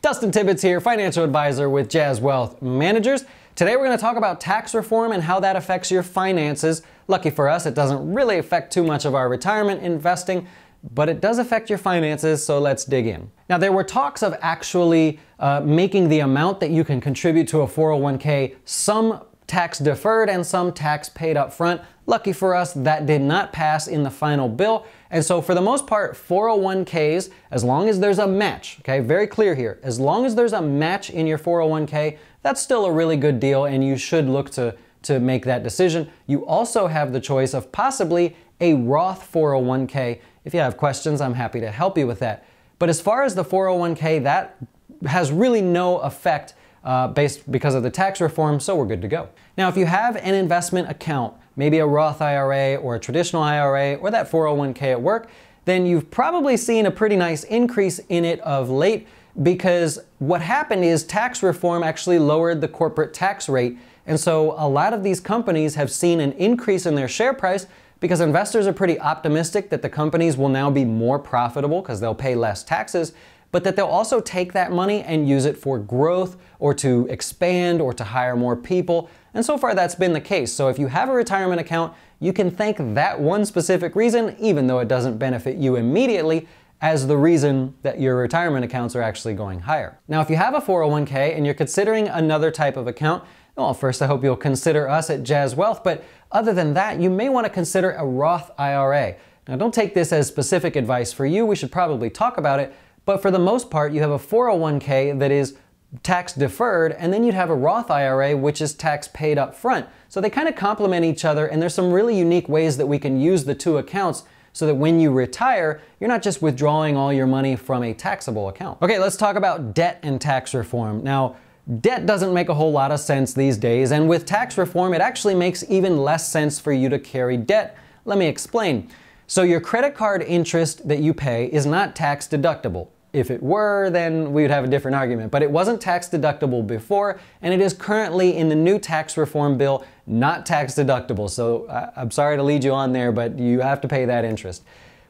Dustin Tibbetts here, financial advisor with Jazz Wealth Managers. Today we're going to talk about tax reform and how that affects your finances. Lucky for us, it doesn't really affect too much of our retirement investing, but it does affect your finances, so let's dig in. Now, there were talks of actually making the amount that you can contribute to a 401k some tax deferred and some tax paid up front. Lucky for us, that did not pass in the final bill. And so for the most part, 401ks, as long as there's a match, okay, very clear here, as long as there's a match in your 401k, that's still a really good deal and you should look to make that decision. You also have the choice of possibly a Roth 401k. If you have questions, I'm happy to help you with that. But as far as the 401k, that has really no effect because of the tax reform, so we're good to go. Now, if you have an investment account, maybe a Roth IRA or a traditional IRA or that 401k at work, then you've probably seen a pretty nice increase in it of late, because what happened is tax reform actually lowered the corporate tax rate. And so a lot of these companies have seen an increase in their share price because investors are pretty optimistic that the companies will now be more profitable because they'll pay less taxes, but that they'll also take that money and use it for growth or to expand or to hire more people. And so far that's been the case. So if you have a retirement account, you can thank that one specific reason, even though it doesn't benefit you immediately, as the reason that your retirement accounts are actually going higher. Now, if you have a 401k and you're considering another type of account, well, first I hope you'll consider us at Jazz Wealth, but other than that, you may want to consider a Roth IRA. Now, don't take this as specific advice for you. We should probably talk about it. But for the most part, you have a 401k that is tax deferred, and then you'd have a Roth IRA, which is tax paid up front. So they kind of complement each other, and there's some really unique ways that we can use the two accounts so that when you retire, you're not just withdrawing all your money from a taxable account. Okay, let's talk about debt and tax reform. Now, debt doesn't make a whole lot of sense these days, and with tax reform, it actually makes even less sense for you to carry debt. Let me explain. So your credit card interest that you pay is not tax deductible. If it were, then we would have a different argument. But it wasn't tax deductible before, and it is currently in the new tax reform bill not tax deductible. So I'm sorry to lead you on there, but you have to pay that interest.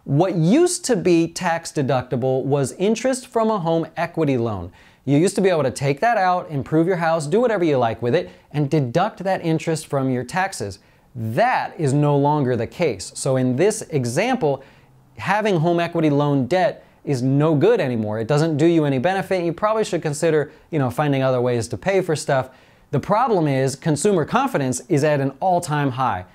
What used to be tax deductible was interest from a home equity loan. You used to be able to take that out, improve your house, do whatever you like with it, and deduct that interest from your taxes. That is no longer the case. So in this example, having home equity loan debt is no good anymore. It doesn't do you any benefit, and you probably should consider, finding other ways to pay for stuff. The problem is consumer confidence is at an all-time high.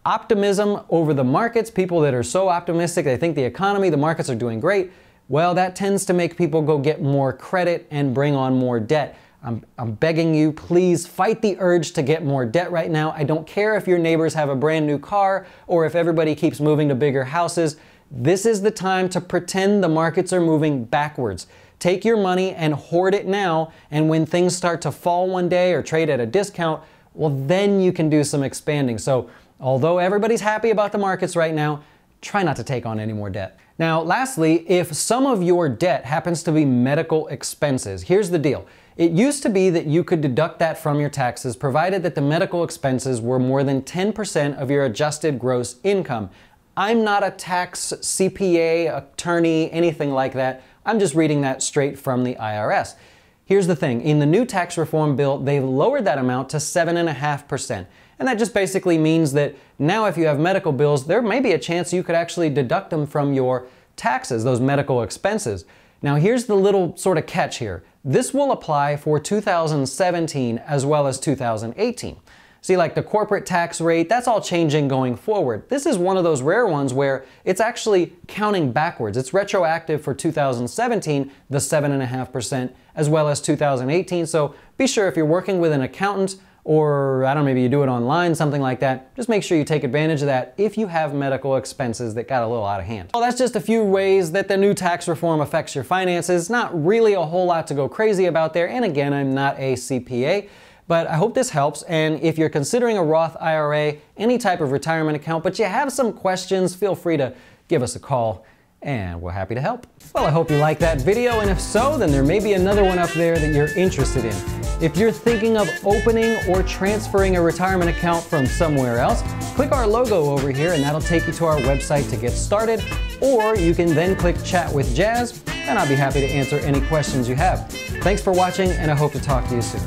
Optimism over the markets, people that are so optimistic, they think the economy, the markets are doing great, well, that tends to make people go get more credit and bring on more debt. I'm begging you, please fight the urge to get more debt right now. I don't care if your neighbors have a brand new car or if everybody keeps moving to bigger houses. This is the time to pretend the markets are moving backwards. Take your money and hoard it now, and when things start to fall one day or trade at a discount, well, then you can do some expanding. So although everybody's happy about the markets right now, try not to take on any more debt. Now, lastly, if some of your debt happens to be medical expenses, here's the deal. It used to be that you could deduct that from your taxes provided that the medical expenses were more than 10% of your adjusted gross income. I'm not a tax CPA, attorney, anything like that. I'm just reading that straight from the IRS. Here's the thing. In the new tax reform bill, they've lowered that amount to 7.5%. And that just basically means that now if you have medical bills, there may be a chance you could actually deduct them from your taxes, those medical expenses. Now here's the little sort of catch here. This will apply for 2017 as well as 2018. See, like the corporate tax rate, that's all changing going forward. This is one of those rare ones where it's actually counting backwards. It's retroactive for 2017, the 7.5%, as well as 2018. So be sure if you're working with an accountant or, I don't know, maybe you do it online, something like that, just make sure you take advantage of that if you have medical expenses that got a little out of hand. Well, that's just a few ways that the new tax reform affects your finances. Not really a whole lot to go crazy about there. And again, I'm not a CPA. But I hope this helps, and if you're considering a Roth IRA, any type of retirement account, but you have some questions, feel free to give us a call, and we're happy to help. Well, I hope you liked that video, and if so, then there may be another one up there that you're interested in. If you're thinking of opening or transferring a retirement account from somewhere else, click our logo over here and that'll take you to our website to get started. Or you can then click Chat with Jazz and I'll be happy to answer any questions you have. Thanks for watching and I hope to talk to you soon.